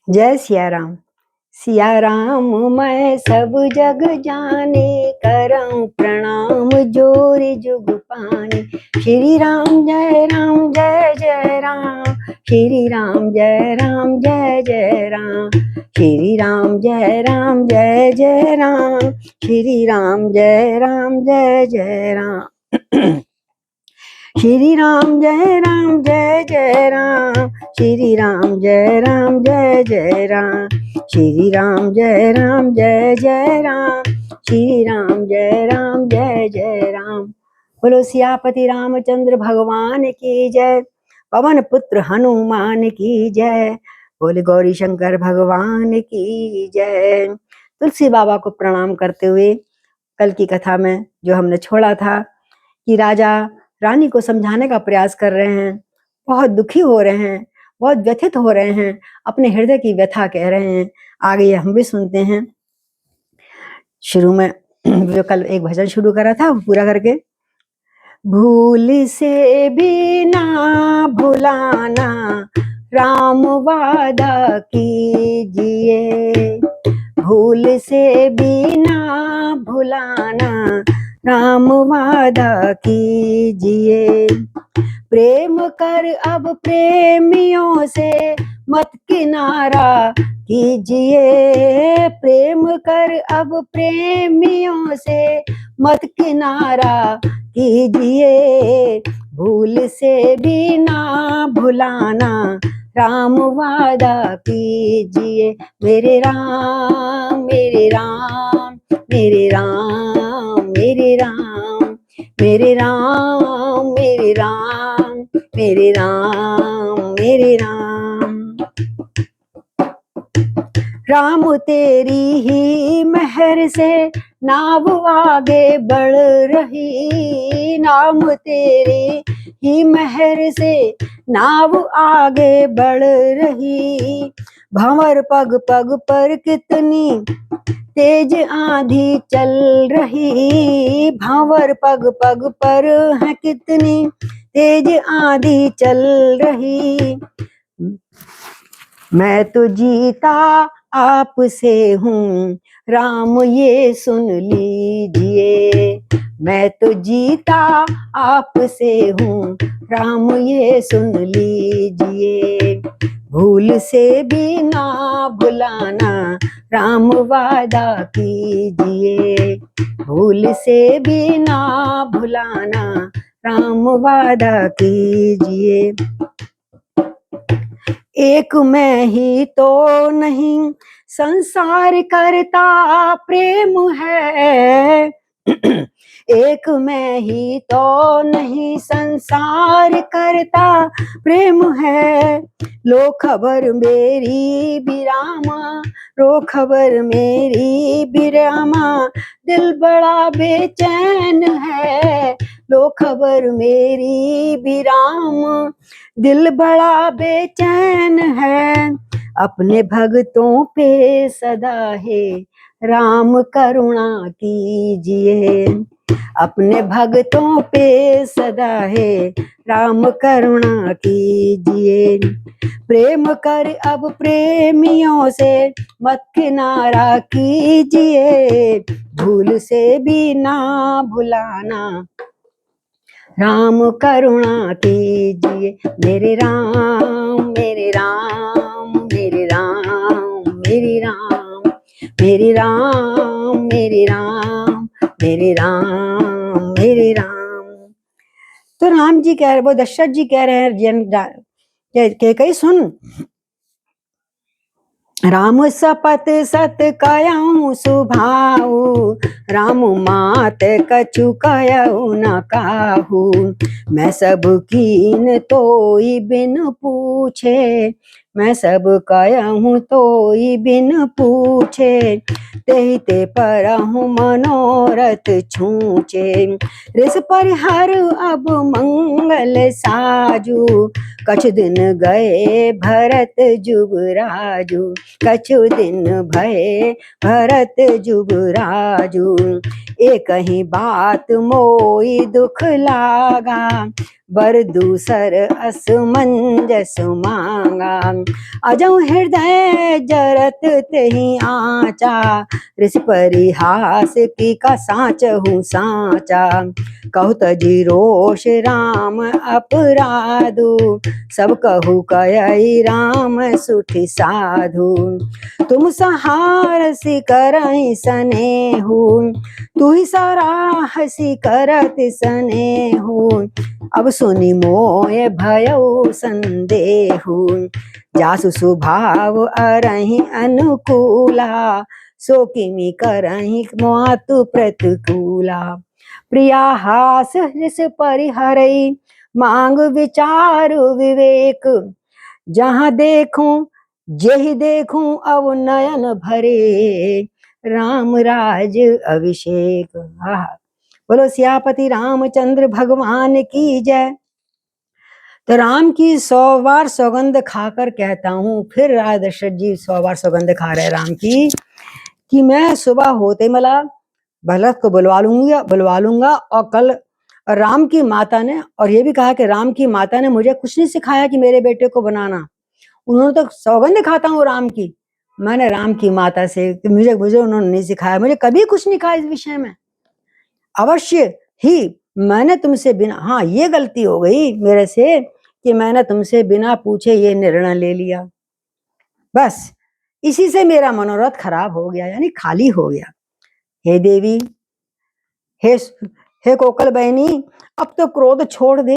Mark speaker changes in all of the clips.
Speaker 1: जय सिया राम। सिया राम मैं सब जग जाने, करऊं प्रणाम जोरी जुग पाने। श्री राम जय राम जय जय राम, श्री राम जय राम जय जय राम, श्री राम जय राम जय जय राम, श्री राम जय राम जय जय राम। श्री राम जय राम जय जय राम, श्री राम जय राम जय जय राम, श्री राम जय राम जय जय राम, श्री राम जय राम जय जय राम। बोलो सियापति रामचंद्र भगवान की जय, पवन पुत्र हनुमान की जय, बोले गौरी शंकर भगवान की जय। तुलसी बाबा को प्रणाम करते हुए कल की कथा में जो हमने छोड़ा था कि राजा रानी को समझाने का प्रयास कर रहे हैं, बहुत दुखी हो रहे हैं, बहुत व्यथित हो रहे हैं, अपने हृदय की व्यथा कह रहे हैं। आगे हम भी सुनते हैं। शुरू में जो कल एक भजन शुरू करा था वो पूरा करके। भूल से भी ना भुलाना राम वादा कीजिए, भूल से भी ना भुलाना राम वादा कीजिए। प्रेम कर अब प्रेमियों से मत किनारा कीजिए, प्रेम कर अब प्रेमियों से मत किनारा कीजिए, भूल से भी ना भुलाना राम वादा कीजिए। मेरे राम मेरे राम मेरे राम मेरे राम, मेरे राम मेरे राम मेरे राम मेरे राम। राम तेरी ही मेहर से नाव आगे बढ़ रही, नाम तेरी ही मेहर से नाव आगे बढ़ रही। भंवर पग पग पर कितनी तेज आंधी चल रही, भंवर पग पग पर है कितनी तेज आंधी चल रही। मैं तो जीता आपसे हूँ राम ये सुन लीजिए, मैं तो जीता आपसे हूँ राम ये सुन लीजिए। भूल से भी ना भुलाना राम वादा कीजिए, भूल से भी ना भुलाना राम वादा कीजिए। एक मैं ही तो नहीं संसार करता प्रेम है, एक मैं ही तो नहीं संसार करता प्रेम है। लो खबर मेरी बिरामा, लो खबर मेरी बिरामा, दिल बड़ा बेचैन है। लो खबर मेरी बिरामा, दिल बड़ा बेचैन है। अपने भक्तों पे सदा है राम करुणा कीजिए, अपने भक्तों पे सदा है राम करुणा कीजिए। प्रेम कर अब प्रेमियों से मत किनारा कीजिए, भूल से भी ना भुलाना राम करुणा कीजिए। मेरे राम मेरे राम मेरे राम मेरे राम, मेरे राम मेरे राम मेरे राम मेरे राम। तो राम जी कह रहे, वो दशरथ जी कह रहे हैं कही सुन, राम सपत सत कयऊ सुभाऊ, राम मात कछु कयऊ न काहू। मैं सब कीन तोई बिन पूछे, मैं सब कयऊ तोई बिन पूछे। तेहि ते परहु मनोरथ छूचे, रिस परिहर अब मंगल साजू। कछु दिन गए भरत जुगराजू, कछु दिन भये भरत जुगराजू। एक ही बात मोई दुख लागा, बर दूसर असमंजस मांगा। अजौ हृदय जरत तेहि आचा, ऋषि परिहास की का साच हूँ साचा। कहु तजी रोष राम अपराधु, सब कहु कयई राम सुठि साधु। तुम सहारसी करहि सनेहु, तू ही सराहसी करत सनेहु। अब सुनि मोय भयउ संदेहु, जासु स्वभाव अरहि अनुकूला, सो किमि करहि मातु प्रतिकूला। प्रिया हास हृष परिहरई, मांग विचार विवेक, जहाँ देखूं जेहि देखूं अब नयन भरे, राम राज अभिषेक। बोलो सियापति रामचंद्र भगवान की जय। तो राम की 100 बार सौगंध खाकर कहता हूँ, फिर राजा दशरथ जी 100 बार सौगंध खा रहे राम की, कि मैं सुबह होते मला भरत को बुलवा लूंगा। और कल राम की माता ने और ये भी कहा कि राम की माता ने मुझे कुछ नहीं सिखाया कि मेरे बेटे को बनाना, उन्होंने तो सौगंध खाता हूँ राम की, मैंने राम की माता से मुझे उन्होंने नहीं सिखाया, मुझे कभी कुछ नहीं कहा इस विषय में। अवश्य ही मैंने तुमसे बिना, हाँ ये गलती हो गई मेरे से कि मैंने तुमसे बिना पूछे ये निर्णय ले लिया, बस इसी से मेरा मनोरथ खराब हो गया, यानी खाली हो गया। हे देवी, हे कोकल बहनी, अब तो क्रोध छोड़ दे।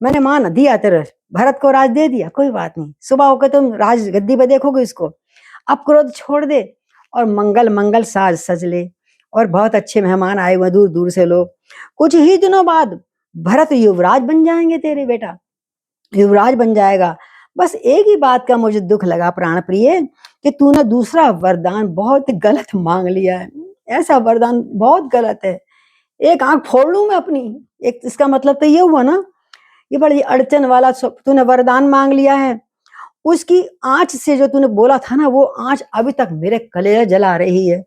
Speaker 1: मैंने मान दिया तेरे भरत को राज दे दिया, कोई बात नहीं, सुबह होकर तुम राज गद्दी पे देखोगे इसको। अब क्रोध छोड़ दे और मंगल साज सज ले, और बहुत अच्छे मेहमान आए हुए दूर दूर से लोग। कुछ ही दिनों बाद भरत युवराज बन जाएंगे, तेरे बेटा युवराज बन जाएगा। बस एक ही बात का मुझे दुख लगा प्राण प्रिय, कि तूने दूसरा वरदान बहुत गलत मांग लिया है। ऐसा वरदान बहुत गलत है, एक आंख फोड़ लूं मैं अपनी। एक इसका मतलब तो ये हुआ ना, ये बड़ी अड़चन वाला तूने वरदान मांग लिया है। उसकी आंच से जो तूने बोला था ना, वो आंच अभी तक मेरे कलेजा जला रही है,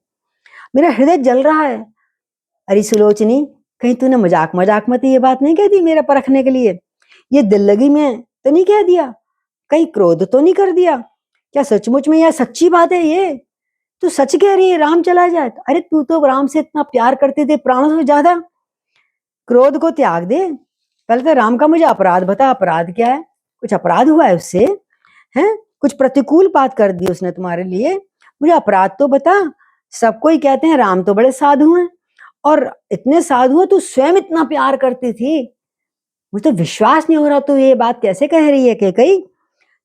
Speaker 1: मेरा हृदय जल रहा है। अरे सुलोचनी, कहीं तूने मजाक में तो ये बात नहीं कह दी मेरा परखने के लिए? ये दिल लगी में तो नहीं कह दिया? कहीं क्रोध तो नहीं कर दिया? क्या सचमुच में यह सच्ची बात है? ये तू सच कह रही है राम चला जाए? अरे तू तो राम से इतना प्यार करते थे, प्राणों से ज्यादा। क्रोध को त्याग दे, पहले तो राम का मुझे अपराध बता, अपराध क्या है? कुछ अपराध हुआ है उससे? हैं कुछ प्रतिकूल बात कर दी उसने तुम्हारे लिए? मुझे अपराध तो बता। सबको ही कहते हैं राम तो बड़े साधु हैं, और इतने साधु हैं, तू स्वयं इतना प्यार करती थी। मुझे तो विश्वास नहीं हो रहा, तू ये बात कैसे कह रही है? कैकई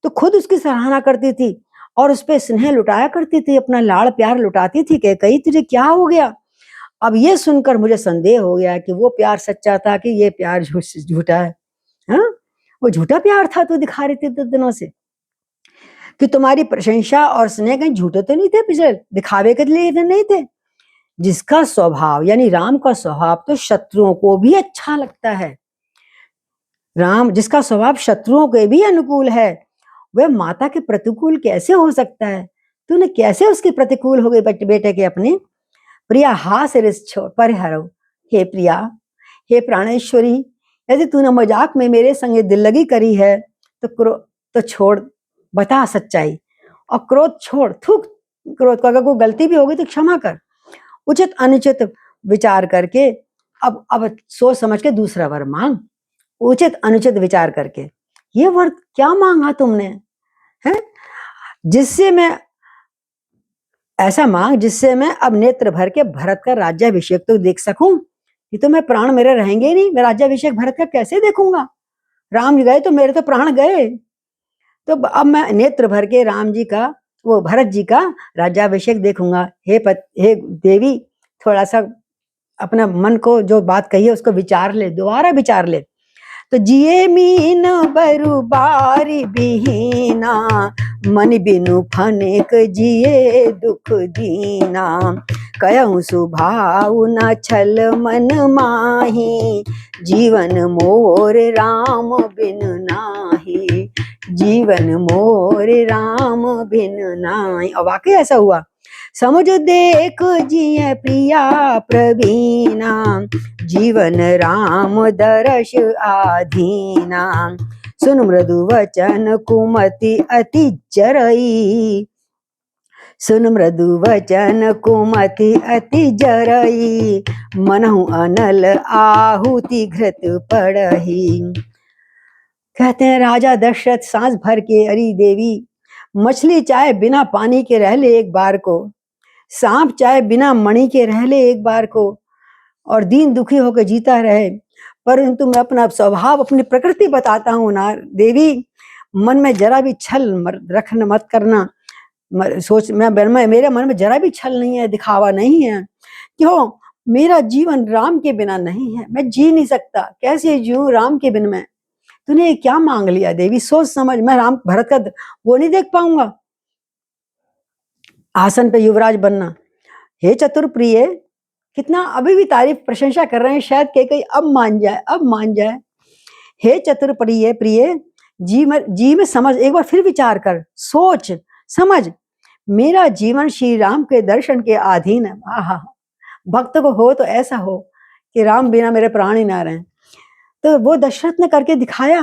Speaker 1: तो खुद उसकी सराहना करती थी और उस पर स्नेह लुटाया करती थी, अपना लाड़ प्यार लुटाती थी। कैकई तुझे क्या हो गया? अब ये सुनकर मुझे संदेह हो गया कि वो प्यार सच्चा था कि ये प्यार झूठा है। हाँ, वो झूठा प्यार था तो दिखा रही थी दो दिनों से, कि तुम्हारी प्रशंसा और स्नेह कहीं झूठे तो नहीं थे, पिछले दिखावे के लिए नहीं थे। जिसका स्वभाव यानी राम का स्वभाव तो शत्रुओं को भी अच्छा लगता है, राम जिसका स्वभाव शत्रुओं के भी अनुकूल है, वह माता के प्रतिकूल कैसे हो सकता है? तूने कैसे उसके प्रतिकूल हो गए बेटे के अपने? प्रिया हास रिस परिहरो, हे प्रिया, हे प्राणेश्वरी, यदि तूने मजाक में मेरे संग दिल लगी करी है तो छोड़, बता सच्चाई और क्रोध छोड़। थूक क्रोध को, अगर कोई गलती भी होगी तो क्षमा कर, उचित अनुचित विचार करके अब सोच समझ के दूसरा वर मांग, उचित अनुचित विचार करके। ये वर क्या मांगा तुमने? है जिससे मैं ऐसा मांग जिससे मैं अब नेत्र भर के भरत का राज्याभिषेक तो देख सकूं। ये तो मैं प्राण मेरे रहेंगे ही नहीं, मैं राज्याभिषेक भरत का कैसे देखूंगा? राम गए तो मेरे तो प्राण गए, तो अब मैं नेत्र भर के राम जी का, वो भरत जी का राज्याभिषेक देखूंगा। हे देवी, थोड़ा सा अपना मन को जो बात कही है उसको विचार ले, दोबारा विचार ले। तो जिए मीन बरु बारी बिहीना, मन बिनु फनेक जिए दुख दीना। कहूँ सुभाव न छल मन माही, जीवन मोर राम बिन नाही, जीवन मोर राम बिन नाही। और वाकई ऐसा हुआ, समुझ देख जिय प्रिया प्रवीणा, जीवन राम दर्श आधीना। सुन मृदु वचन कुमति अति जरई, सुन मृदु वचन कुमति अति जरई, मनहु अनल आहुति घृत पड़ही। कहते हैं राजा दशरथ सांस भर के, अरी देवी मछली चाहे बिना पानी के रह ले एक बार को, सांप चाहे बिना मणि के रह ले एक बार को, और दीन दुखी होकर जीता रहे, परंतु मैं अपना स्वभाव अपनी प्रकृति बताता हूँ ना देवी, मन में जरा भी छल रखना मत करना। सोच मेरे मन में जरा भी छल नहीं है, दिखावा नहीं है। क्यों? मेरा जीवन राम के बिना नहीं है, मैं जी नहीं सकता। कैसे जीऊं राम के बिन में? तूने क्या मांग लिया देवी? सोच समझ। मैं राम भरत का वो नहीं देख पाऊंगा, आसन पे युवराज बनना। हे चतुर प्रिय, कितना अभी भी तारीफ प्रशंसा कर रहे हैं, शायद कई अब मान जाए, अब मान जाए। हे चतुर प्रिय प्रिय, जी में समझ, एक बार फिर विचार कर, सोच समझ। मेरा जीवन श्री राम के दर्शन के अधीन है। आहा, भक्त को हो तो ऐसा हो कि राम बिना मेरे प्राण ही ना रहे। तो वो दशरथ ने करके दिखाया।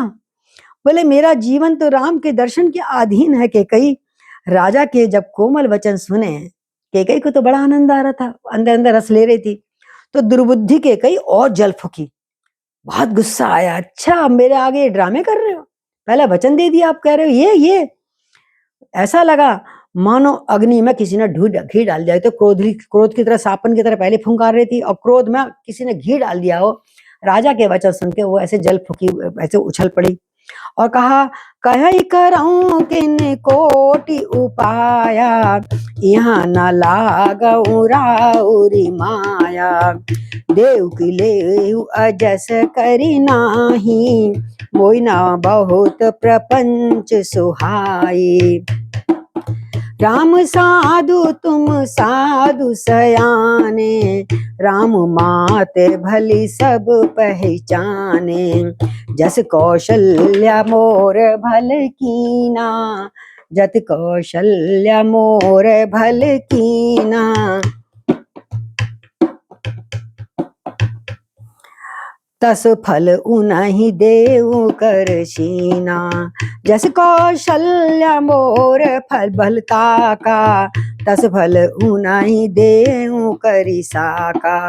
Speaker 1: बोले मेरा जीवन तो राम के दर्शन के अधीन है। केकई राजा के जब कोमल वचन सुने, केकई को तो बड़ा आनंद आ रहा था, अंदर अंदर रस ले रही थी। तो दुर्बुद्धि केकई और जल फूकी, बहुत गुस्सा आया। अच्छा, अब मेरे आगे ड्रामे कर रहे हो? पहला वचन दे दिया, आप कह रहे हो ये। ऐसा लगा मानो अग्नि में किसी ने घी डाल दिया। तो क्रोध की तरह, सापन की तरह पहले फुंकार रही थी, और क्रोध में किसी ने घी डाल दिया हो। राजा के वचन सुन के वो ऐसे जल फूकी, ऐसे उछल पड़ी और कहा, कहीं करऊं किन कोटि उपाया, यहाँ न लागऊ राउरी माया। देव की लेऊ अजस करी नाही, मोई ना बहुत प्रपंच सुहाई। राम साधु तुम साधु सयाने, राम मात भली सब पहचाने। जस कौशल्या मोर भल कीना, जत कौशल्या मोर भल कीना। तस फल उनहि देव कर शीना, जस कौशल्या मोर फल भलता का, तस फल उनहि देव करि साका।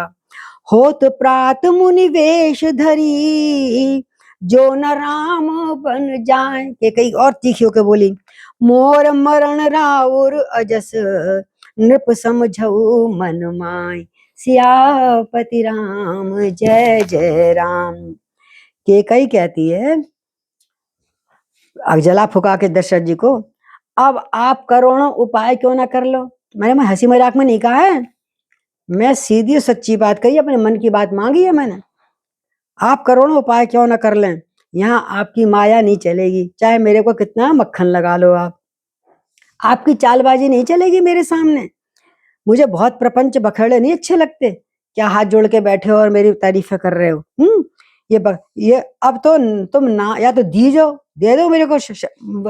Speaker 1: होत प्रात मुनि वेश धरी, जो न राम बन जाए। के कई और तीखी होके बोली, मोर मरण राउर अजस, नृप समझऊ मन माय। सियापति राम जय जय राम। केकई कहती है जला फुका के दशरथ जी को, अब आप करोड़ों उपाय क्यों ना कर लो। मैं हंसी मजाक में नहीं कहा है, मैं सीधी सच्ची बात कही, अपने मन की बात मांगी है मैंने। आप करोड़ों उपाय क्यों ना कर लें, यहाँ आपकी माया नहीं चलेगी। चाहे मेरे को कितना मक्खन लगा लो, आपकी चालबाजी नहीं चलेगी मेरे सामने। मुझे बहुत प्रपंच बखेड़े नहीं अच्छे लगते। क्या हाथ जोड़ के बैठे हो और मेरी तारीफें कर रहे हो? ये अब तो तुम ना, या तो दे दो मेरे को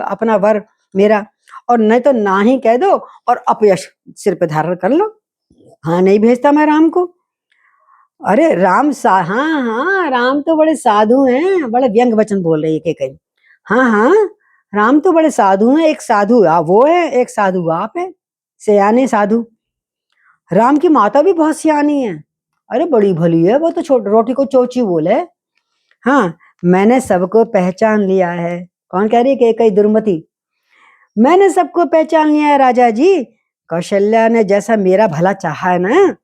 Speaker 1: अपना वर मेरा, और नहीं तो ना ही कह दो और अपयश सिर पे धारण कर लो। हाँ, नहीं भेजता मैं राम को। अरे राम हाँ, राम तो बड़े साधु हैं। बड़े व्यंग वचन बोल रही है कहीं। हाँ, राम तो बड़े साधु हैं। एक साधु वो है, एक साधु आप है, सयाने साधु। राम की माता भी बहुत सियानी है। अरे बड़ी भली है वो तो, छोटी रोटी को चोची बोले। हाँ, मैंने सबको पहचान लिया है। कौन कह रही है? कई दुर्मति। मैंने सबको पहचान लिया है राजा जी। कौशल्या ने जैसा मेरा भला चाहा है ना,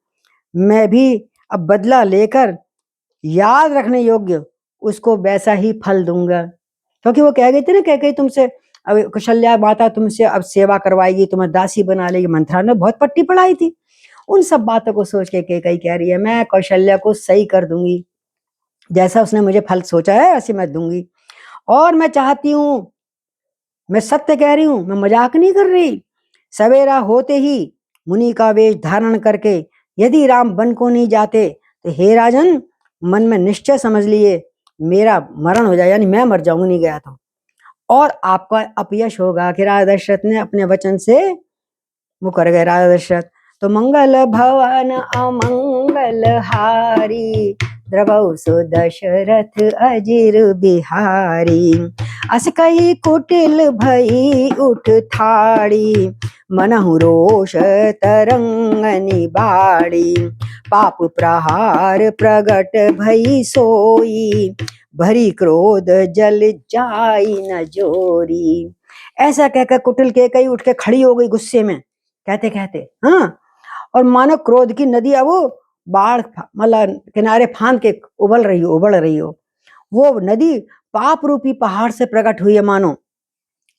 Speaker 1: मैं भी अब बदला लेकर याद रखने योग्य उसको वैसा ही फल दूंगा। क्योंकि वो कह गई थी ना, कह गई तुमसे, अब कौशल्या माता तुमसे अब सेवा करवाएगी, तुम्हें दासी बना लेगी। मंथरा ने बहुत पट्टी पढ़ाई थी। उन सब बातों को सोच के कई कह रही है, मैं कौशल्या को सही कर दूंगी, जैसा उसने मुझे फल सोचा है ऐसे मैं दूंगी। और मैं चाहती हूँ, मैं सत्य कह रही हूँ, मैं मजाक नहीं कर रही। सवेरा होते ही मुनि का वेश धारण करके यदि राम वन को नहीं जाते तो हे राजन, मन में निश्चय समझ लिए मेरा मरण हो जाए, यानी मैं मर जाऊंगी नहीं गया तो, और आपका अपयश होगा। कि राजा दशरथ ने अपने वचन से मुकर गए राजा दशरथ। तो मंगल भवन अमंगल हारी, द्रवौ सो दशरथ अजिर बिहारी। अस कही कुटिल भई उठ ठाड़ी, मनहु रोष तरंगनि बाड़ी। पाप प्रहार प्रगट भई सोई, भरी क्रोध जल जाई न जोरी। ऐसा कहकर कुटिल के कई उठ के खड़ी हो गई गुस्से में, कहते कहते हाँ, और मानो क्रोध की नदी अब बाढ़ मतलब किनारे फांद के उबल रही हो। वो नदी पाप रूपी पहाड़ से प्रकट हुई है मानो,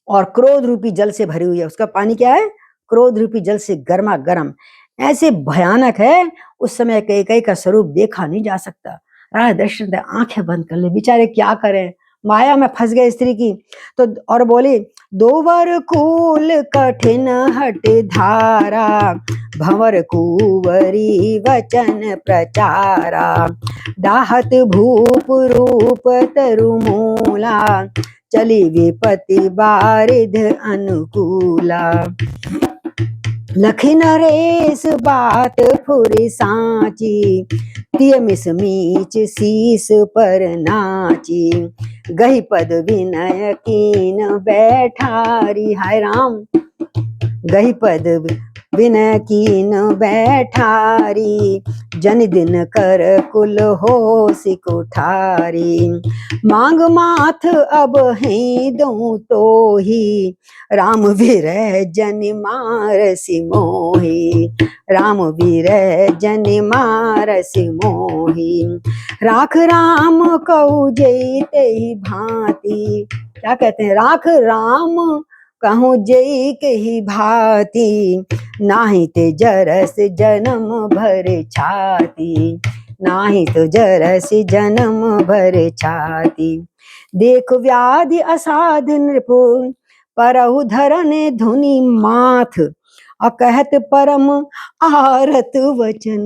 Speaker 1: और क्रोध रूपी जल से भरी हुई है। उसका पानी क्या है? क्रोध रूपी जल से गर्मा गर्म। ऐसे भयानक है, उस समय कैकेयी का स्वरूप देखा नहीं जा सकता। राजा दशरथ ने आंखें बंद कर ली, बेचारे क्या करें, माया में फंस गए स्त्री की। तो और बोली, दो वर कूल कठिन हट धारा, भंवर कुंवरी वचन प्रचारा। डाहत भूप रूप तरुमूला, चली विपत्ति बारिध अनुकूला। लखी नरेश बात फुरी सांची, तिय मिस मीच शीस पर नाची। गही पद विनय कीन बैठारी, हाय राम, गही पद विनय कीन बैठारी। जन दिन कर कुल हो सिकुठारी। मांग माथ अब ही दूं तो ही, राम विरह जन मारसि मोही। राम विरह जन मारसि मोही। राख राम कहु जई तेहि भांति। क्या कहते हैं? राख राम कहूँ जई कही भांति, नाही ते जरस जन्म भर छाती। नाही तो जरस जन्म भर छाती। देख व्याधि असाध नृपुर, परहु धरन धुनि माथ। अकहत परम आरत वचन,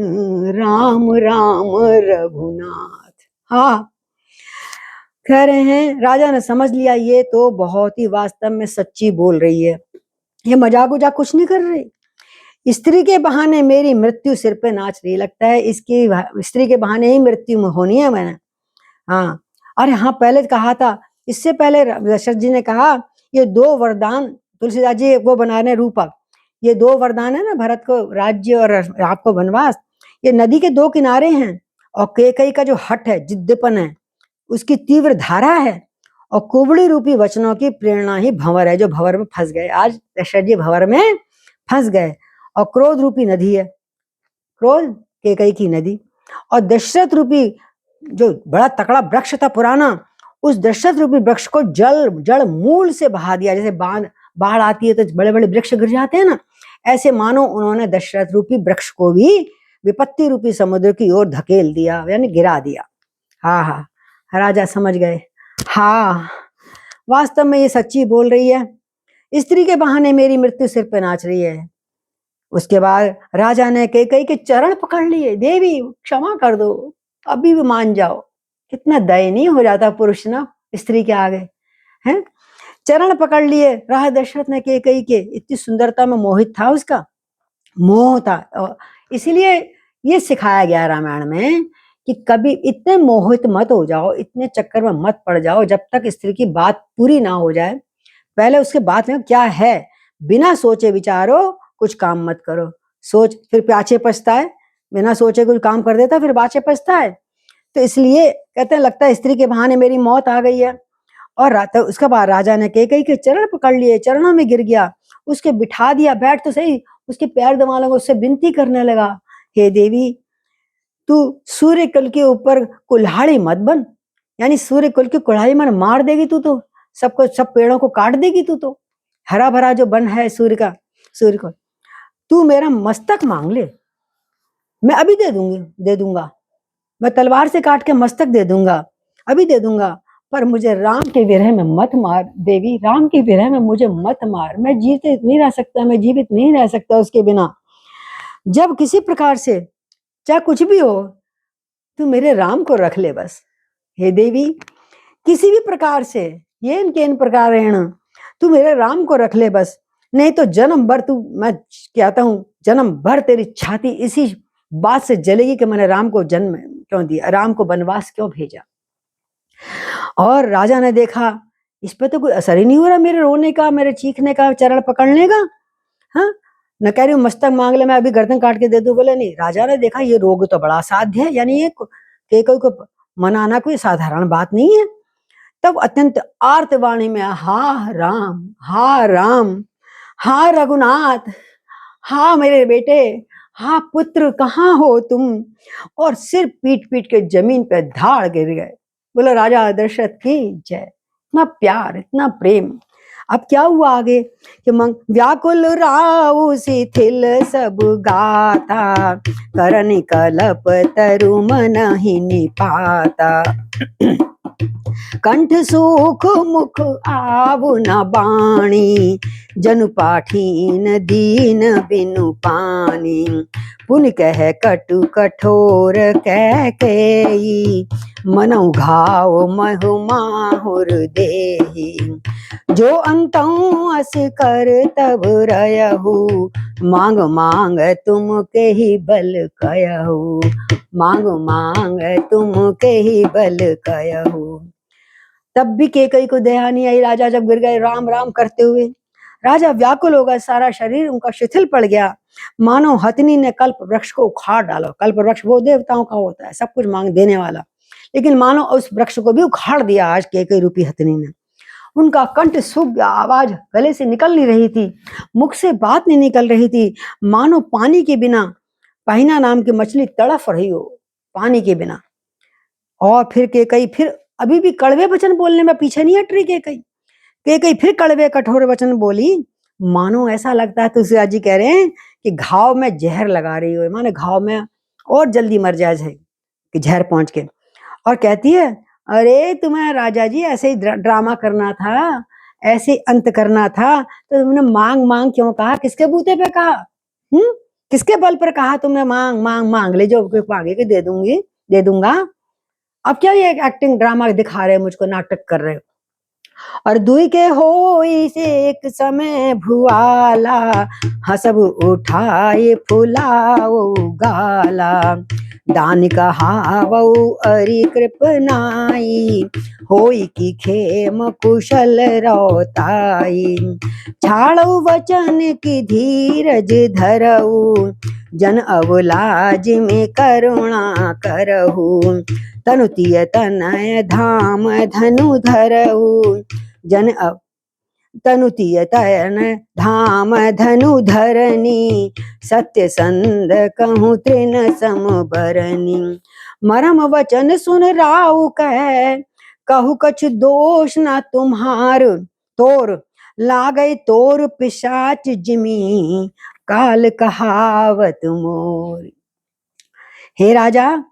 Speaker 1: राम राम रघुनाथ। हाँ, कह रहे हैं राजा ने समझ लिया ये तो बहुत ही वास्तव में सच्ची बोल रही है, ये मजाक उजाक कुछ नहीं कर रही। स्त्री के बहाने मेरी मृत्यु सिर पे नाच रही, लगता है इसकी स्त्री के बहाने ही मृत्यु होनी है मैंने। हाँ, अरे हाँ, पहले कहा था, इससे पहले दशरथ जी ने कहा ये दो वरदान, तुलसीदास जी वो बना रहे रूपक, ये दो वरदान है ना, भरत को राज्य और आपको वनवास, ये नदी के दो किनारे हैं। और कैकेयी का जो हठ है, जिद्दपन है, उसकी तीव्र धारा है, और कुबड़ी रूपी वचनों की प्रेरणा ही भंवर है, जो भंवर में फंस गए। आज दशरथ जी भंवर में फंस गए। और क्रोध रूपी नदी है, क्रोध कैकेयी की नदी, और दशरथ रूपी जो बड़ा तकड़ा वृक्ष था पुराना, उस दशरथ रूपी वृक्ष को जड़ मूल से बहा दिया। जैसे बाढ़ आती है तो बड़े बड़े वृक्ष गिर जाते हैं ना, ऐसे मानो उन्होंने दशरथ रूपी वृक्ष को भी विपत्ति रूपी समुद्र की ओर धकेल दिया, यानी गिरा दिया। हाँ हाँ, राजा समझ गए। हाँ, वास्तव में ये सच्ची बोल रही है, स्त्री के बहाने मेरी मृत्यु सिर पे नाच रही है। उसके बाद राजा ने कैकेयी के चरण पकड़ लिए, देवी क्षमा कर दो, अभी भी मान जाओ। कितना दयनीय हो जाता पुरुष ना स्त्री के आगे, हैं? चरण पकड़ लिए राजा दशरथ ने कैकेयी के, इतनी सुंदरता में मोहित था, उसका मोह था। इसीलिए ये सिखाया गया रामायण में कि कभी इतने मोहित मत हो जाओ, इतने चक्कर में मत पड़ जाओ, जब तक स्त्री की बात पूरी ना हो जाए, पहले उसके बात में क्या है बिना सोचे विचारो कुछ काम मत करो। सोच फिर पाछे पछताए, बिना सोचे कुछ काम कर देता फिर पाछे पछताए। तो इसलिए कहते हैं लगता है स्त्री के बहाने मेरी मौत आ गई है। और उसके बाद राजा ने कैकेयी के चरण पकड़ लिए, चरणों में गिर गया, उसके बिठा दिया, बैठ तो सही, उसके पैर दबा लगा, उससे विनती करने लगा, हे देवी तू सूर्य कुल के ऊपर कुल्हाड़ी मत बन, यानी सूर्य कुल की कुल्हाड़ी मन मार देगी तू, तो सबको सब पेड़ों को काट देगी तू, तो हरा भरा जो बन है सूर्य का, सूर्य को तू मेरा मस्तक मांग ले, मैं अभी दे दूंगा, मैं तलवार से काट के मस्तक दे दूंगा, अभी दे दूंगा, पर मुझे राम के विरह में मत मार देवी, राम के विरह में मुझे मत मार, मैं जीवित नहीं रह सकता, मैं जीवित नहीं रह सकता उसके बिना। जब किसी प्रकार से चाहे कुछ भी हो, तू मेरे राम को रख ले बस। हे देवी, किसी भी प्रकार से ये इन प्रकार तू मेरे राम को रख ले बस, नहीं तो जन्म भर तू, मैं कहता हूँ जन्म भर तेरी छाती इसी बात से जलेगी कि मैंने राम को जन्म क्यों दिया, राम को वनवास क्यों भेजा। और राजा ने देखा इस पे तो कोई असर ही नहीं हो रहा मेरे रोने का, मेरे चीखने का, चरण पकड़ने का। हाँ, न कह रही हूँ मस्तक मांग ले, मैं अभी गर्दन काट के दे दूं, बोले नहीं। राजा ने देखा ये रोग तो बड़ा असाध्य है, यानी ये केकई को मनाना कोई साधारण बात नहीं है। तब अत्यंत आर्तवाणी में हा राम, हा राम, हा रघुनाथ, हा मेरे बेटे, हा पुत्र, कहाँ हो तुम। और सिर पीट पीट के जमीन पे धाड़ गिर गए। बोले राजा दशरथ की जय। इतना प्यार, इतना प्रेम। अब क्या हुआ आगे कि व्याकुल राव शिथिल सब गाता, करन कलप तरु मन ही निपाता। कंठ सुख मुख आव न बाणी, जनु पाठीन दीन बिनु पानी। पुन कह कटु कठोर कह केई, मनौ घाव महु माहुर देहि। जो अंतौ अस कर तब रहु, मांग मांग तुम के ही बल कहु। मांग मांग तुम के ही बल कहु। तब भी केकई को दया नहीं आई। राजा जब गिर गए राम राम करते हुए, राजा व्याकुल हो गया, सारा शरीर उनका शिथिल पड़ गया, मानो हथनी ने कल्प वृक्ष को उखाड़ डाला। कल्प वृक्ष वो देवताओं का होता है, सब कुछ मांग देने वाला, लेकिन मानो उस वृक्ष को भी उखाड़ दिया आज केकई रूपी हथनी ने। उनका कंठ सूख गया, आवाज गले से निकल नहीं रही थी, मुख से बात नहीं निकल रही थी, मानो पानी के बिना पहिना नाम की मछली तड़फ रही हो, पानी के बिना। और फिर केकई फिर अभी भी कड़वे वचन बोलने में पीछे नहीं हट रही केकई फिर कड़वे कठोर वचन बोली, मानो ऐसा लगता है तुलसीदास जी कह रहे हैं कि घाव में जहर लगा रही हो, माने घाव में और जल्दी मर जाए कि जहर पहुंच के। और कहती है अरे तुम्हें राजा जी ऐसे ही ड्रामा करना था, ऐसे अंत करना था, तो तुमने मांग मांग क्यों कहा, किसके बूते पे कहा, किसके बल पर कहा तुमने मांग मांग मांग ले, जो मांगे के दे दूंगी, दे दूंगा। अब क्या ये एक्टिंग ड्रामा दिखा रहे हो, मुझको नाटक कर रहे हो। और दुई के हो से एक समय भुआला, हसब उठाए फुलाओ गाला। दान कहावो अरि कृपनाई, होई की खेम कुशल रौताई। छाड़ो वचन की धीरज धरऊ, जन अवलाज में करुणा करहु। तनु तिय तनय धाम धनु धरऊ, जन तनु तिय तन धाम धनु धरनी। सत्य संद कहूँ तृण सम बरनी। मरम वचन सुन राउ कह, कहु कछु दोष न तुम्हार। तोर लागई तोर पिशाच जिमी, काल कहावत मोर। हे राजा,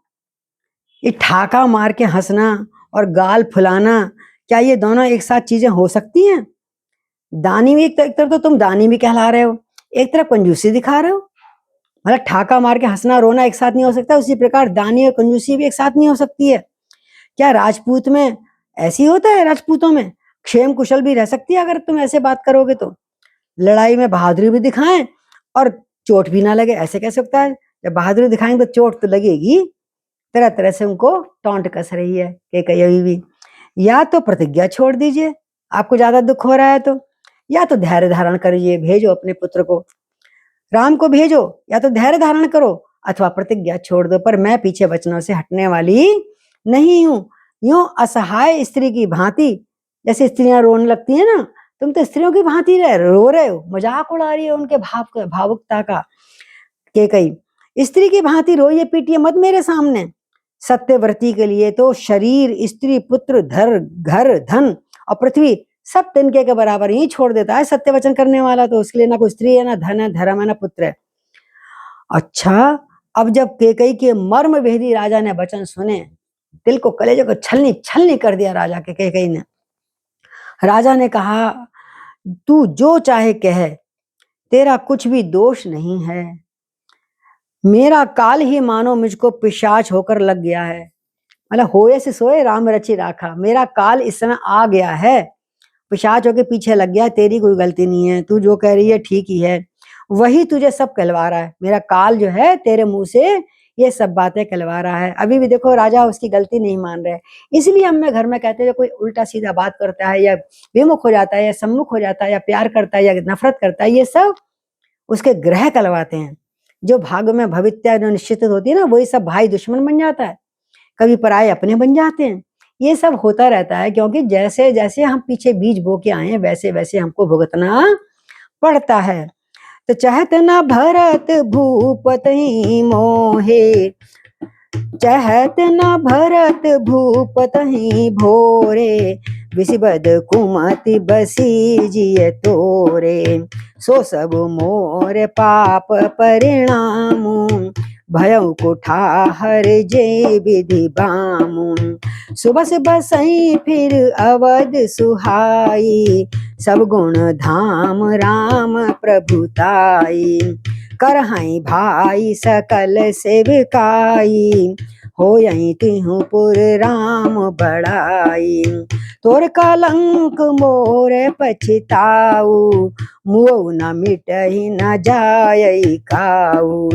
Speaker 1: ये ठाका मार के हंसना और गाल फुलाना, क्या ये दोनों एक साथ चीजें हो सकती हैं? दानी भी एक तरफ तो तुम दानी भी कहला रहे हो, एक तरफ कंजूसी दिखा रहे हो। मतलब ठाका मार के हंसना रोना एक साथ नहीं हो सकता, उसी प्रकार दानी और कंजूसी भी एक साथ नहीं हो सकती है। क्या राजपूत में ऐसी होता है? राजपूतों में क्षेम कुशल भी रह सकती है अगर तुम ऐसे बात करोगे तो। लड़ाई में बहादुरी भी दिखाएं और चोट भी ना लगे, ऐसे कैसे सकता है? जब बहादुरी दिखाएंगे तो चोट तो लगेगी। तरह तरह से उनको टॉन्ट कस रही है कि कहीं भी, या तो प्रतिज्ञा छोड़ दीजिए आपको ज्यादा दुख हो रहा है तो, या तो धैर्य धारण करिए, भेजो अपने पुत्र को, राम को भेजो, या तो धैर्य धारण करो अथवा प्रतिज्ञा छोड़ दो। पर मैं पीछे वचनों से हटने वाली नहीं हूं। यूं असहाय स्त्री की भांति, जैसे स्त्रियां रोने लगती है ना, तुम तो स्त्रियों की भांति रो रहे हो, मजाक उड़ा रही हो उनके भावुकता का। के कई स्त्री की भांति रोइए पीटिए मत मेरे सामने। सत्यव्रती के लिए तो शरीर, स्त्री, पुत्र, घर, धन और पृथ्वी सब तिनके के बराबर ही छोड़ देता है सत्य वचन करने वाला। तो उसके लिए ना कोई स्त्री है, ना धन है, धर्म है, ना पुत्र है। अच्छा, अब जब केकई के मर्म भेदी राजा ने वचन सुने, दिल को, कलेजे को छलनी छलनी कर दिया राजा के केकई ने। राजा ने कहा तू जो चाहे कह, तेरा कुछ भी दोष नहीं है। मेरा काल ही मानो मुझको पिशाच होकर लग गया है। मतलब होए से सोए राम रचि राखा, मेरा काल इस समय आ गया है। पिशाचों के पीछे लग गया, तेरी कोई गलती नहीं है, तू जो कह रही है ठीक ही है, वही तुझे सब कहलवा रहा है, मेरा काल जो है तेरे मुंह से ये सब बातें कहलवा रहा है। अभी भी देखो राजा उसकी गलती नहीं मान रहे, इसलिए हम घर में कहते हैं कोई उल्टा सीधा बात करता है या विमुख हो जाता है या सम्मुख हो जाता है या प्यार करता है या नफरत करता है, ये सब उसके ग्रह कहलवाते हैं। जो भाग्य में भविष्य जो निश्चित होती है ना, वही सब भाई दुश्मन बन जाता है, कभी पराये अपने बन जाते हैं। ये सब होता रहता है क्योंकि जैसे जैसे हम पीछे बीज बो के आए हैं वैसे वैसे हमको भुगतना पड़ता है। तो चहत न भरत भूपत ही मोहे, चहत न भरत भूपत ही भोरे, विषबद कुमति बसी जिय तोरे, सो सब मोर पाप परिणामु, भयउ कुठाहर जे विधि बामु, सुबस बसई फिर अवध सुहाई, सब गुण धाम राम प्रभुताई, करहई भाई सकल सेविकाई, होयई तिहु पुर राम बड़ाई, तोर कलंक मोर पछताऊ, मुँह न मिटहि न जायई काऊ,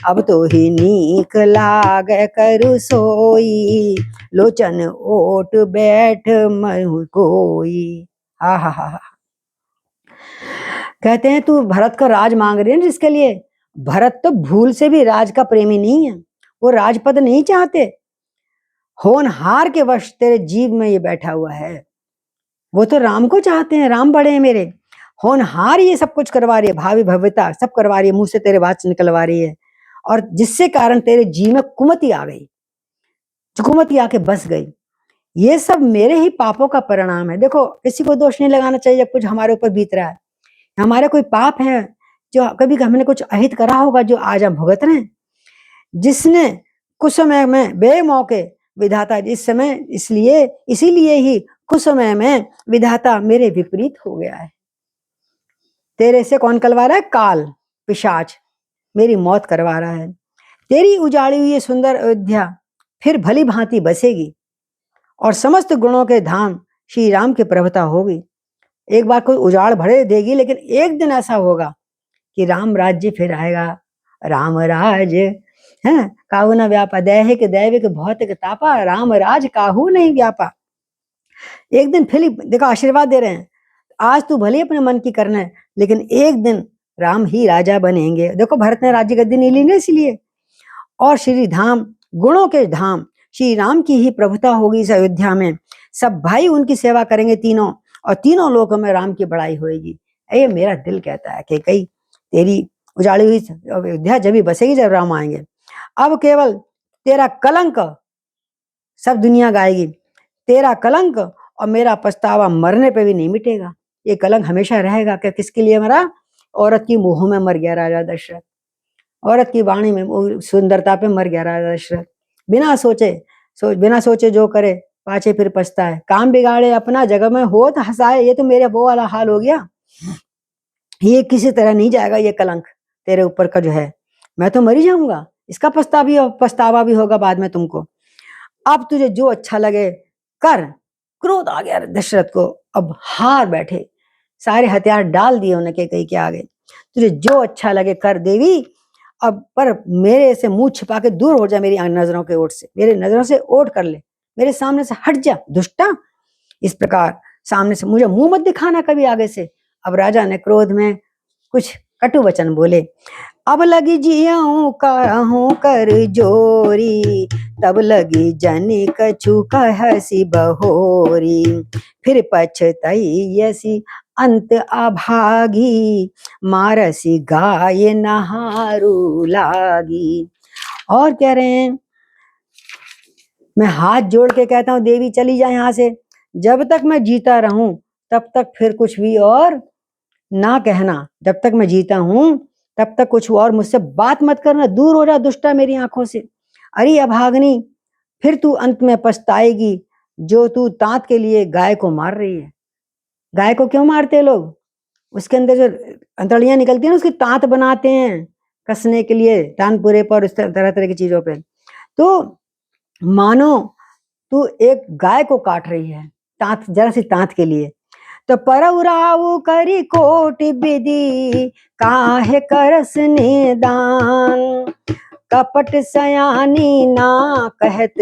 Speaker 1: अब तो ही नीक लाग करु सोई, लोचन ओट बैठ महु कोई। हा हा हा। कहते हैं तू भरत का राज मांग रही है जिसके लिए, भरत तो भूल से भी राज का प्रेमी नहीं है, वो राजपद नहीं चाहते, होनहार के वश तेरे जीव में ये बैठा हुआ है, वो तो राम को चाहते हैं, राम बड़े हैं मेरे, होनहार ये सब कुछ करवा रही है, भावी भव्यता सब करवा रही है, मुंह से तेरे बात निकलवा रही है, और जिससे कारण तेरे जीव में कुमति आ गई, कुमति आके बस गई, ये सब मेरे ही पापों का परिणाम है। देखो किसी को दोष नहीं लगाना चाहिए जब कुछ हमारे ऊपर बीत रहा है, हमारे कोई पाप है जो कभी हमने कुछ अहित करा होगा जो आज हम भुगत रहे हैं, जिसने कुछ समय में बेमौके विधाता इस समय इसलिए इसीलिए ही कुछ समय में विधाता मेरे विपरीत हो गया है। तेरे से कौन करवा रहा है? काल पिशाच मेरी मौत करवा रहा है। तेरी उजाड़ी हुई सुंदर अयोध्या फिर भली भांति बसेगी और समस्त गुणों के धाम श्री राम की प्रभुता होगी। एक बार कोई उजाड़ भरे देगी, लेकिन एक दिन ऐसा होगा कि राम राज्य फिर आएगा। राम राज है काहू न व्यापा, दैहिक दैविक भौतिक तापा, राम राज काहू नहीं व्यापा। एक दिन फिर देखो आशीर्वाद दे रहे हैं, आज तू भले अपने मन की करना है, लेकिन एक दिन राम ही राजा बनेंगे। देखो भरत ने राज्य गद्दी नहीं ली ना इसलिए, और श्री धाम गुणों के धाम श्री राम की ही प्रभुता होगी इस अयोध्या में, सब भाई उनकी सेवा करेंगे तीनों, और तीनों लोगों में राम की बड़ाई होगी। ये मेरा दिल कहता है कि कई तेरी उजाड़ी हुई अयोध्या जब भी बसेगी जब राम आएंगे। अब केवल तेरा कलंक सब दुनिया गाएगी, तेरा कलंक और मेरा पछतावा मरने पे भी नहीं मिटेगा। ये कलंक हमेशा रहेगा कि किसके लिए मरा? औरत की मोह में मर गया राजा दशरथ, औरत की वाणी में सुंदरता पे मर गया राजा दशरथ। बिना सोचे जो करे पाछे फिर पछताए, काम बिगाड़े अपना जगह में हो तो हंसाए। ये तो मेरे वो वाला हाल हो गया, ये किसी तरह नहीं जाएगा ये कलंक तेरे ऊपर का जो है, मैं तो मर ही जाऊंगा, इसका पछतावा भी होगा बाद में तुमको। अब तुझे जो अच्छा लगे कर। क्रोध आ गया दशरथ को, अब हार बैठे, सारे हथियार डाल दिए उन्हें कई के आगे। तुझे जो अच्छा लगे कर देवी, अब पर मेरे से मुंह छिपा के दूर हो जा, मेरी नजरों के ओट से, मेरे नजरों से ओट कर ले, मेरे सामने से हट जा दुष्टा। इस प्रकार सामने से मुझे मुंह मत दिखाना कभी आगे से। अब राजा ने क्रोध में कुछ कटु वचन बोले। अब लगी जियाऊं कहूं कर जोरी, तब लगी जनी कछु कहसी बहोरी, फिर पछतई अंत अभागी, मारसी गाय नहारू लागी। और कह रहे हैं, मैं हाथ जोड़ के कहता हूं देवी चली जाए यहां से, जब तक मैं जीता रहूं तब तक फिर कुछ भी और ना कहना, जब तक मैं जीता हूं तब तक कुछ और मुझसे बात मत करना, दूर हो जा दुष्टा मेरी आंखों से। अरे अभागनी, फिर तू अंत में पछताएगी जो तू तांत के लिए गाय को मार रही है। गाय को क्यों मारते हैं लोग? उसके अंदर जो अंतड़ियां निकलती है ना, उसकी तांत बनाते हैं कसने के लिए, तानपुरे पर, इस तरह तरह की चीजों पे। तो मानो तू एक गाय को काट रही है तांत, जरा सी तांत के लिए, तो परउराव करी कोटि विधि, काहे करस निदान। कपट सयानी ना कहत,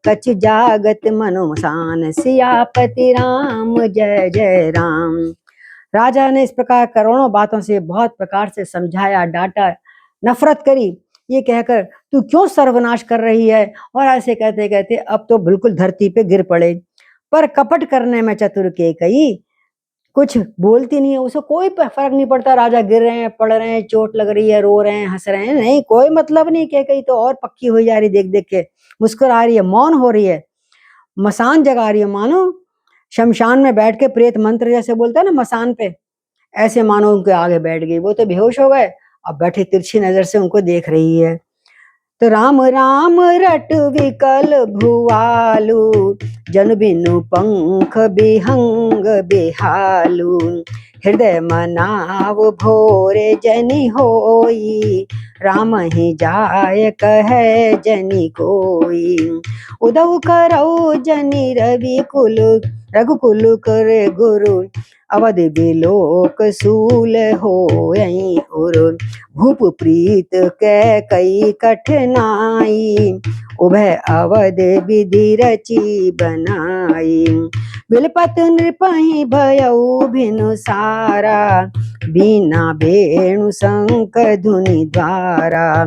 Speaker 1: कछ जागत मनुसान। सियापति राम जय जय राम। राजा ने इस प्रकार करोड़ों बातों से बहुत प्रकार से समझाया, डांटा, नफरत करी, ये कहकर तू क्यों सर्वनाश कर रही है। और ऐसे कहते कहते अब तो बिल्कुल धरती पे गिर पड़े। पर कपट करने में चतुर कैकई कुछ बोलती नहीं है, उसे कोई फर्क नहीं पड़ता। राजा गिर रहे हैं, पड़ रहे हैं, चोट लग रही है, रो रहे हैं, हंस रहे हैं, नहीं कोई मतलब नहीं। कैकई तो और पक्की हुई जा रही, देख देख के मुस्कुरा रही है, मौन हो रही है, मसान जगा रही है, मानो शमशान में बैठ के प्रेत मंत्र जैसे बोलता है ना मसान पे, ऐसे मानो उनके आगे बैठ गई। वो तो बेहोश हो गए, अब बैठे तिरछी नजर से उनको देख रही है। तो राम राम रट विकल भुआलु, जन बिनु पंख बिहंग बिहालु। हृदय मनाव भोरे जनि होई, राम ही जाय कहे जनि कोई। उदव करौ जनि रवि कुल, रघुकुल कर गुरु। अवध बिलोक सूल होयं उर, भूप प्रीत कै कई कठिनाई। उभय अवध विधि रची बनाई, बिलपत नृपहि भयउ भिनु सारा। बीना वेणु शंख धुनि द्वारा,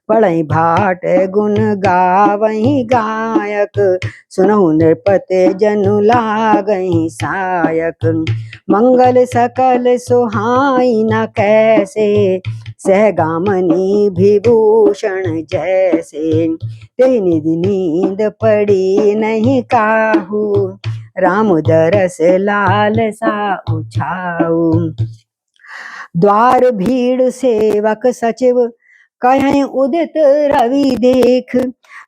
Speaker 1: पढ़ई भाट गुण गावहीं गायक। सुनहु नृपत जनु लागहीं सायक। मंगल सकल सुहाई न कैसे, सहगामनी विभूषण जैसे। तेहि निधि नींद पड़ी नहीं काहू, राम दरस लालसा उछाऊ। द्वार भीड़ सेवक सचिव, कहें उदित रवि देख।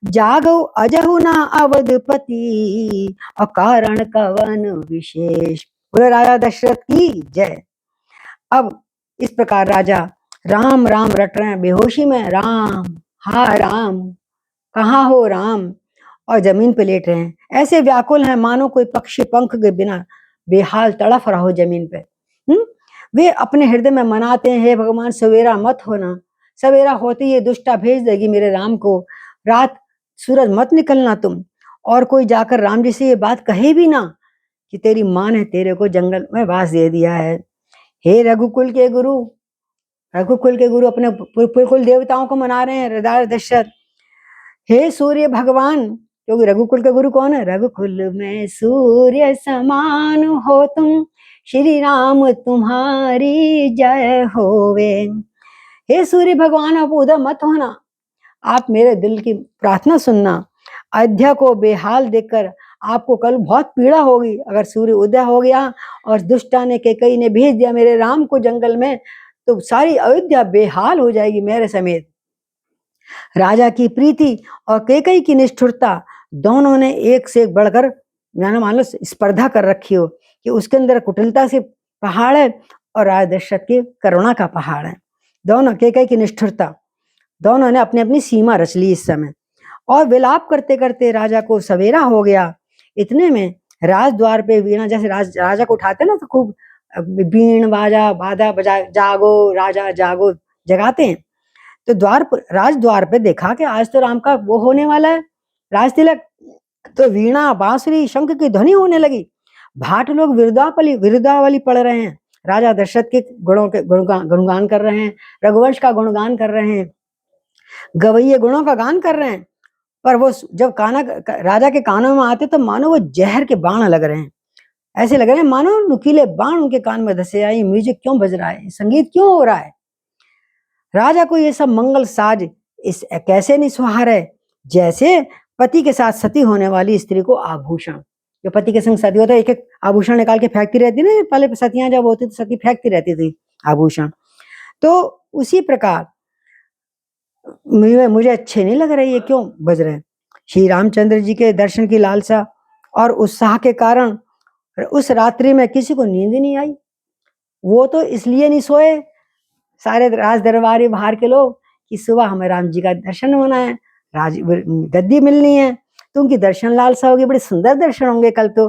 Speaker 1: जागो अजहु ना अवधपति, अकारण कवन विशेष। बोले राजा दशरथ की जय। अब इस प्रकार राजा राम राम रट रहे हैं बेहोशी में, राम हा राम कहाँ हो राम, और जमीन पे लेट रहे हैं, ऐसे व्याकुल हैं मानो कोई पक्षी पंख के बिना बेहाल तड़फ रहा हो जमीन पे। वे अपने हृदय में मनाते हैं, हे भगवान सवेरा मत होना, सवेरा होते ही ये दुष्टा भेज देगी मेरे राम को, रात सूरज मत निकलना तुम। और कोई जाकर राम जी से ये बात कहे भी ना कि तेरी माँ ने तेरे को जंगल में वास दे दिया है। हे रघुकुल के गुरु, रघुकुल के गुरु अपने कुल देवताओं को मना रहे हैं राजा दशरथ। हे सूर्य भगवान, क्योंकि रघुकुल के गुरु कौन है, रघुकुल में सूर्य समान हो तुम, श्री राम तुम्हारी जय होवे। हे सूर्य भगवान, आप उधर मत होना, आप मेरे दिल की प्रार्थना सुनना। अयोध्या को बेहाल देखकर आपको कल बहुत पीड़ा होगी। अगर सूर्य उदय हो गया और दुष्टा ने कैकई ने भेज दिया मेरे राम को जंगल में, तो सारी अयोध्या बेहाल हो जाएगी मेरे समेत। राजा की प्रीति और कैकई की निष्ठुरता दोनों ने एक से एक बढ़कर मान लो स्पर्धा कर रखी हो कि उसके अंदर कुटिलता से पहाड़ है और राजा दशरथ की करुणा का पहाड़ है। दोनों कैकई की निष्ठुरता, दोनों ने अपनी अपनी सीमा रच ली इस समय। और विलाप करते करते राजा को सवेरा हो गया। इतने में राजद्वार पे वीणा, जैसे राजा को उठाते ना तो खूब बीण बाजा बाधा बजा, जागो राजा जागो जगाते हैं। तो राजद्वार पे देखा कि आज तो राम का वो होने वाला है, राज तिलक। तो वीणा बांसुरी शंख की ध्वनि होने लगी। भाट लोग विरुद्धावली पढ़ रहे हैं, राजा दशरथ के गुणों के गुणगान कर रहे हैं, रघुवंश का गुणगान कर रहे हैं, गवैये गुणों का गान कर रहे हैं। पर वो जब राजा के कानों में आते तो मानो वो जहर के बाण लग रहे हैं, ऐसे लग रहे हैं मानो नुकीले बाण उनके कान में धसे आए। म्यूजिक क्यों बज रहा है, संगीत क्यों हो रहा है। राजा को ये सब मंगल साज इस कैसे नहीं सुहार है, जैसे पति के साथ सती होने वाली स्त्री को आभूषण, जो पति के संग सती होता है एक एक आभूषण निकाल के फेंकती रहती ना, पहले सतियां जब होती तो सती फेंकती रहती थी आभूषण। तो उसी प्रकार मुझे अच्छे नहीं लग रहे, ये क्यों बज रहे हैं। श्री रामचंद्र जी के दर्शन की लालसा और उत्साह के कारण उस रात्रि में किसी को नींद नहीं आई। वो तो इसलिए नहीं सोए सारे राज दरबारी बाहर के लोग कि सुबह हमें राम जी का दर्शन होना है, राज गद्दी मिलनी है, तो उनकी दर्शन लालसा होगी, बड़े सुंदर दर्शन होंगे कल तो